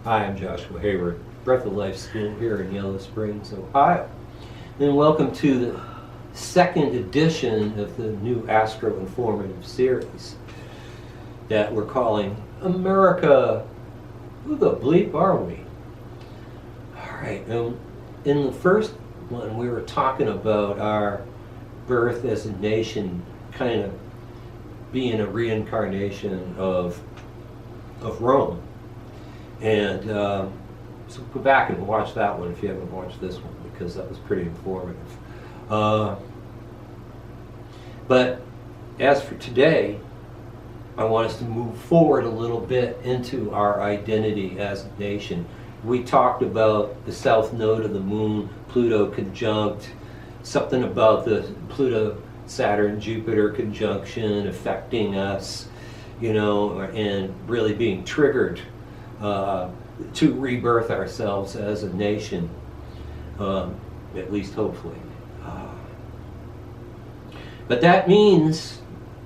Hi, I'm Joshua Hayward, Breath of Life School here in Yellow Springs, Ohio. And welcome to the second edition of the new astro-informative series that we're calling America, Who the Bleep Are We? Alright, in the first one we were talking about our birth as a nation kind of being a reincarnation of Rome. And so go back and watch that one if you haven't watched this one, because that was pretty informative. But as for today, I want us to move forward a little bit into our identity as a nation. We talked about the south node of the moon, Pluto conjunct, something about the Pluto-Saturn-Jupiter conjunction affecting us, you know, and really being triggered to rebirth ourselves as a nation, at least hopefully. But that means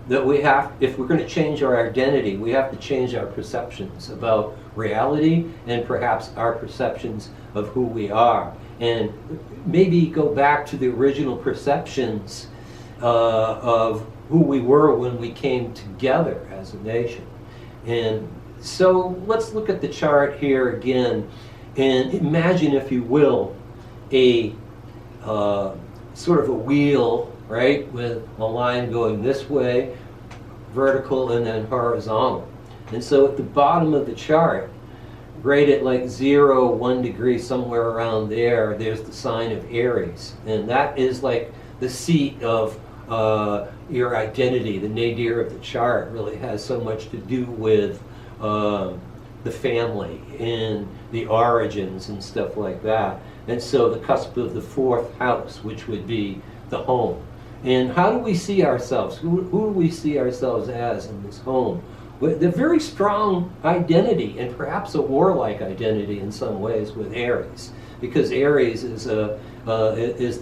that we have, if we're going to change our identity, we have to change our perceptions about reality and perhaps our perceptions of who we are. And maybe go back to the original perceptions of who we were when we came together as a nation. And so let's look at the chart here again and imagine, if you will, a sort of a wheel, right, with a line going this way, vertical and then horizontal. And so at the bottom of the chart, right at like 0, 1 degree, somewhere around there, there's the sign of Aries. And that is like the seat of your identity. The nadir of the chart really has so much to do with the family and the origins and stuff like that. And so the cusp of the 4th house, which would be the home. And how do we see ourselves? Who do we see ourselves as in this home? With a very strong identity, and perhaps a warlike identity in some ways, with Aries, because Aries is the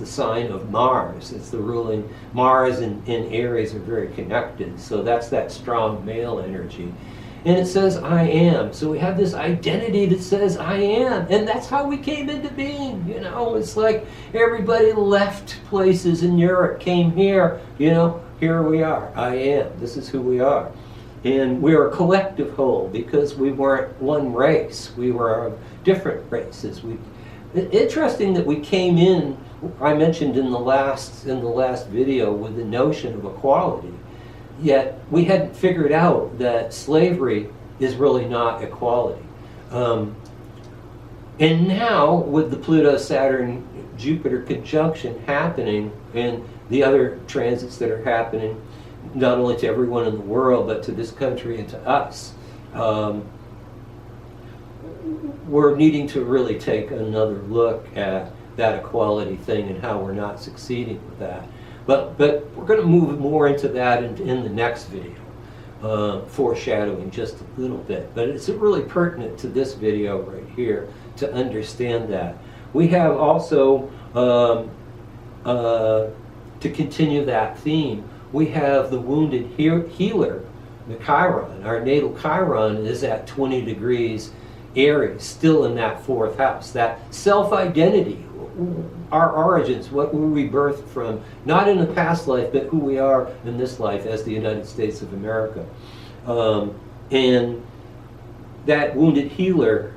sign of Mars. It's the ruling. Mars and Aries are very connected, so that's that strong male energy. And it says, I am. So we have this identity that says, I am. And that's how we came into being. You know, it's like everybody left places in Europe, came here. You know, here we are. I am. This is who we are. And we're a collective whole because we weren't one race. We were different races. Interesting that we came in, I mentioned in the last video, with the notion of equality. Yet we hadn't figured out that slavery is really not equality. And now, with the Pluto-Saturn-Jupiter conjunction happening, and the other transits that are happening, not only to everyone in the world, but to this country and to us, we're needing to really take another look at that equality thing and how we're not succeeding with that. But we're going to move more into that in the next video, foreshadowing just a little bit. But it's really pertinent to this video right here to understand that. We have also, to continue that theme, we have the wounded healer, the Chiron. Our natal Chiron is at 20 degrees Aries, still in that 4th house. That self-identity, our origins, what we rebirthed from, not in a past life, but who we are in this life as the United States of America. And that wounded healer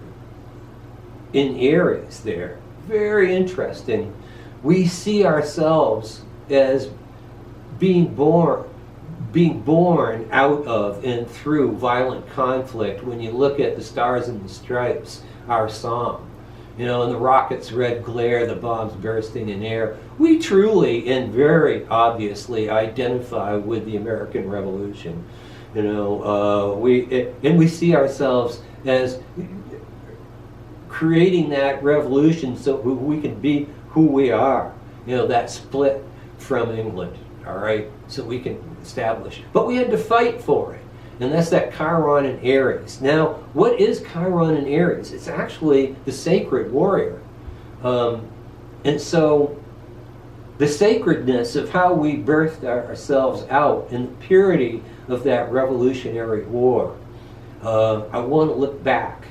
in Aries there, very interesting. We see ourselves as being born out of and through violent conflict. When you look at the Stars and the Stripes, our song, you know, and the rocket's red glare, the bombs bursting in air, we truly and very obviously identify with the American Revolution. You know, we see ourselves as creating that revolution so we can be who we are. You know, that split from England, all right, so we can establish. But we had to fight for it. And that's that Chiron and Aries. Now, what is Chiron and Aries? It's actually the sacred warrior. And so the sacredness of how we birthed ourselves out and the purity of that Revolutionary War, I want to look back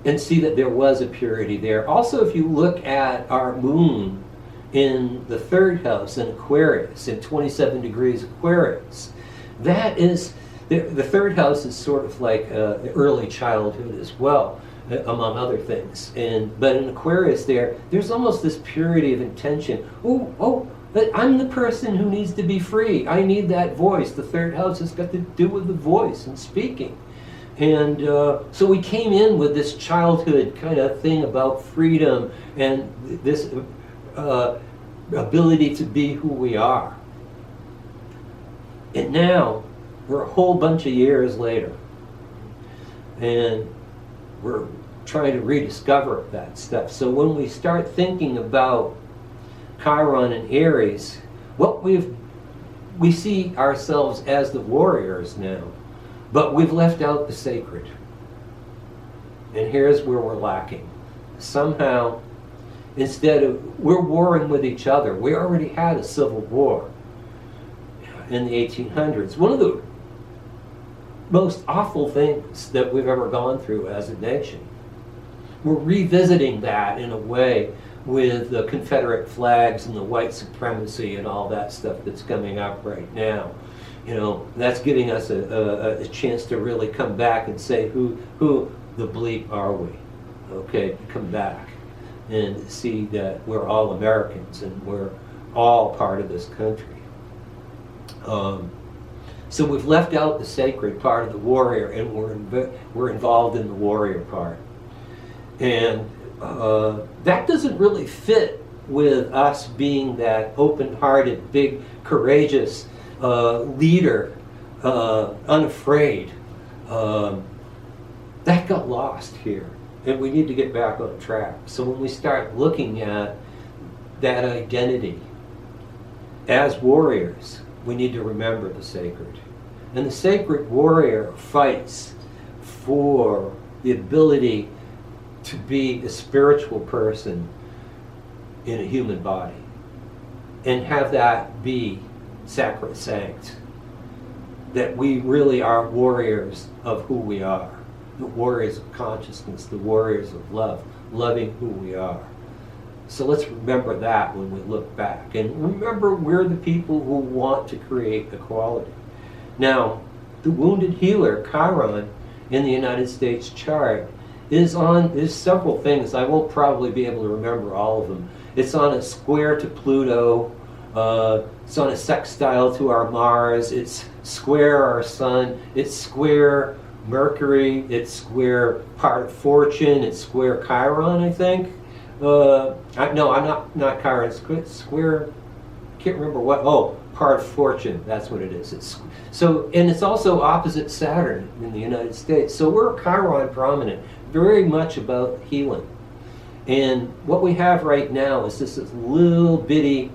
and see that there was a purity there. Also, if you look at our moon in the third house in Aquarius, in 27 degrees Aquarius, that is, the third house is sort of like early childhood as well, among other things. But in Aquarius there's almost this purity of intention. But I'm the person who needs to be free. I need that voice. The third house has got to do with the voice and speaking. And so we came in with this childhood kind of thing about freedom and this ability to be who we are. And now we're a whole bunch of years later, and we're trying to rediscover that stuff. So when we start thinking about Chiron and Aries, we see ourselves as the warriors now, but we've left out the sacred. And here's where we're lacking. Somehow, instead of, we're warring with each other. We already had a civil war in the 1800s. One of the most awful things that we've ever gone through as a nation. We're revisiting that in a way with the Confederate flags and the white supremacy and all that stuff that's coming up right now. You know, that's giving us a chance to really come back and say who the bleep are we? Okay, come back and see that we're all Americans and we're all part of this country. So we've left out the sacred part of the warrior, and we're involved in the warrior part. And that doesn't really fit with us being that open-hearted, big, courageous leader, unafraid. That got lost here, and we need to get back on track. So when we start looking at that identity as warriors, we need to remember the sacred. And the sacred warrior fights for the ability to be a spiritual person in a human body and have that be sacrosanct. That we really are warriors of who we are. The warriors of consciousness, the warriors of love, loving who we are. So let's remember that when we look back. And remember, we're the people who want to create equality. Now, the wounded healer, Chiron, in the United States chart, is several things. I won't probably be able to remember all of them. It's on a square to Pluto. It's on a sextile to our Mars. It's square our Sun. It's square Mercury. It's square part of Fortune. It's square Chiron, I think. No, I'm not Chiron. Square, I can't remember what. Oh, part of Fortune. That's what it is. And it's also opposite Saturn in the United States. So we're Chiron prominent, very much about healing. And what we have right now is this little bitty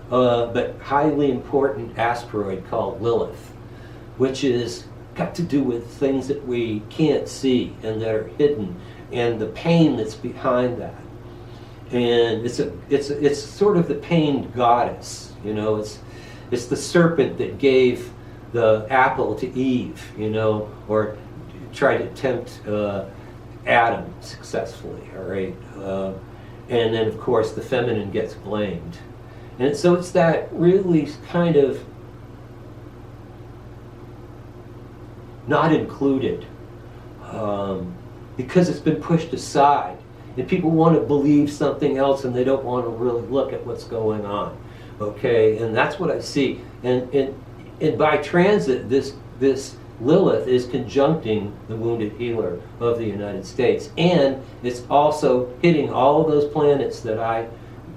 but highly important asteroid called Lilith, which is got to do with things that we can't see and that are hidden, and the pain that's behind that. And it's sort of the pained goddess, you know. It's the serpent that gave the apple to Eve, you know, or tried to tempt Adam successfully, all right? And then, of course, the feminine gets blamed. And so it's that really kind of not included because it's been pushed aside. And people want to believe something else and they don't want to really look at what's going on. Okay, and that's what I see. And by transit, this Lilith is conjuncting the wounded healer of the United States. And it's also hitting all of those planets that I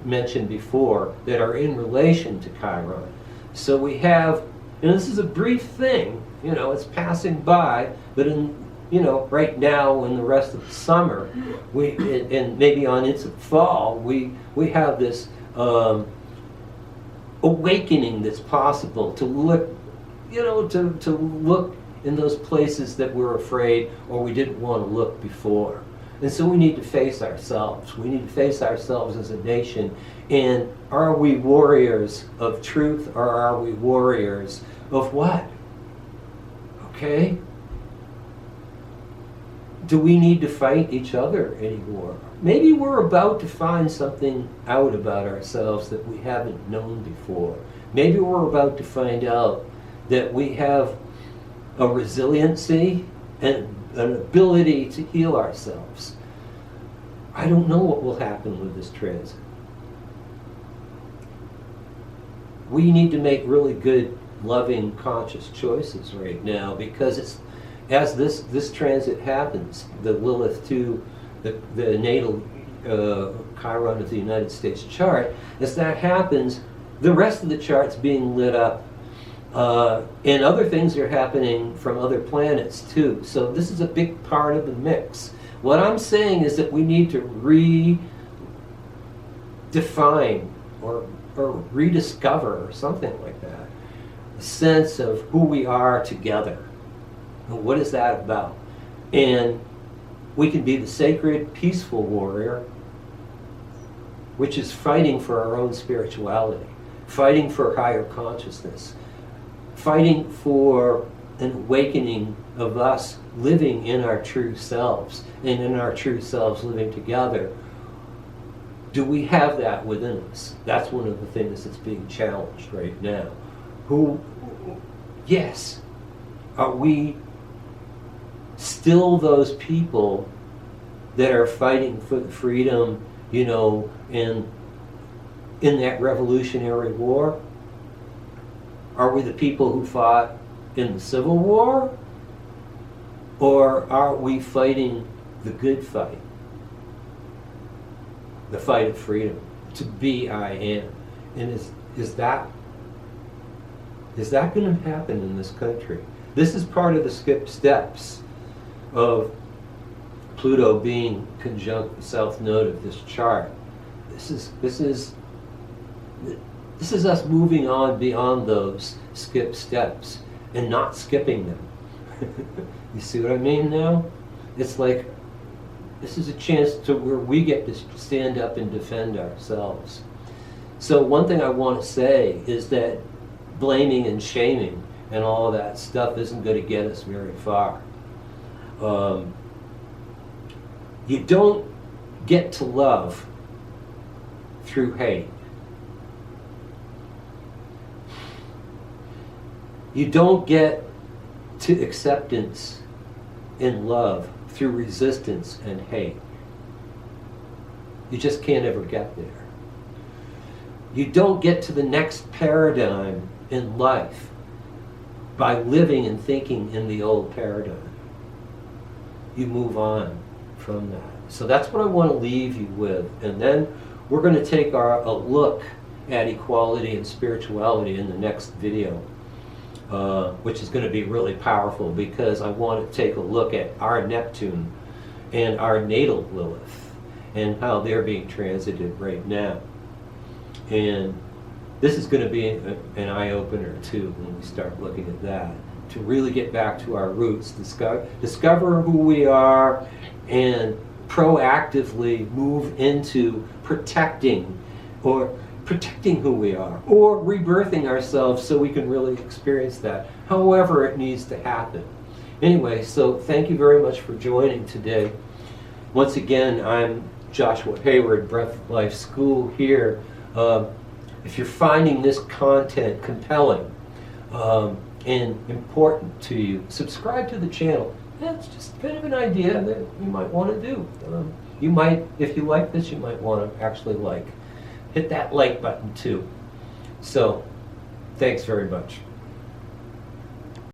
mentioned before that are in relation to Chiron. So we have, and this is a brief thing, you know, it's passing by, but right now in the rest of the summer, and maybe on into the fall, we have this awakening that's possible to look, to look in those places that we're afraid or we didn't want to look before. And so we need to face ourselves. We need to face ourselves as a nation. And are we warriors of truth or are we warriors of what? Okay? do we need to fight each other anymore? Maybe we're about to find something out about ourselves that we haven't known before. Maybe we're about to find out that we have a resiliency and an ability to heal ourselves. I don't know what will happen with this transit. We need to make really good, loving, conscious choices right now, because it's, as this transit happens, the Lilith to the natal Chiron of the United States chart, as that happens, the rest of the chart's being lit up, and other things are happening from other planets too. So this is a big part of the mix. What I'm saying is that we need to redefine or rediscover, or something like that, a sense of who we are together. And what is that about? And we can be the sacred, peaceful warrior, which is fighting for our own spirituality, fighting for higher consciousness, fighting for an awakening of us living in our true selves, and in our true selves living together. Do we have that within us? That's one of the things that's being challenged right now. Yes, are we still those people that are fighting for the freedom, you know, in that Revolutionary War? Are we the people who fought in the Civil War? Or are we fighting the good fight? The fight of freedom, to be I am. And is that going to happen in this country? This is part of the skip steps of Pluto being conjunct the south node of this chart. This is us moving on beyond those skip steps and not skipping them. You see what I mean now? It's like, this is a chance to where we get to stand up and defend ourselves. So one thing I want to say is that blaming and shaming and all of that stuff isn't going to get us very far. You don't get to love through hate. You don't get to acceptance in love through resistance and hate. You just can't ever get there. You don't get to the next paradigm in life by living and thinking in the old paradigm. You move on from that. So that's what I want to leave you with. And then we're going to take a look at equality and spirituality in the next video, which is going to be really powerful, because I want to take a look at our Neptune and our natal Lilith and how they're being transited right now. And this is going to be an eye-opener too when we start looking at that, to really get back to our roots, discover who we are, and proactively move into protecting who we are, or rebirthing ourselves so we can really experience that, however it needs to happen. Anyway, so thank you very much for joining today. Once again, I'm Joshua Hayward, Breath of Life School here. If you're finding this content compelling and important to you, subscribe to the channel. That's just kind of an idea that you might want to do. You might, if you like this, you might want to actually hit that like button too. So, thanks very much.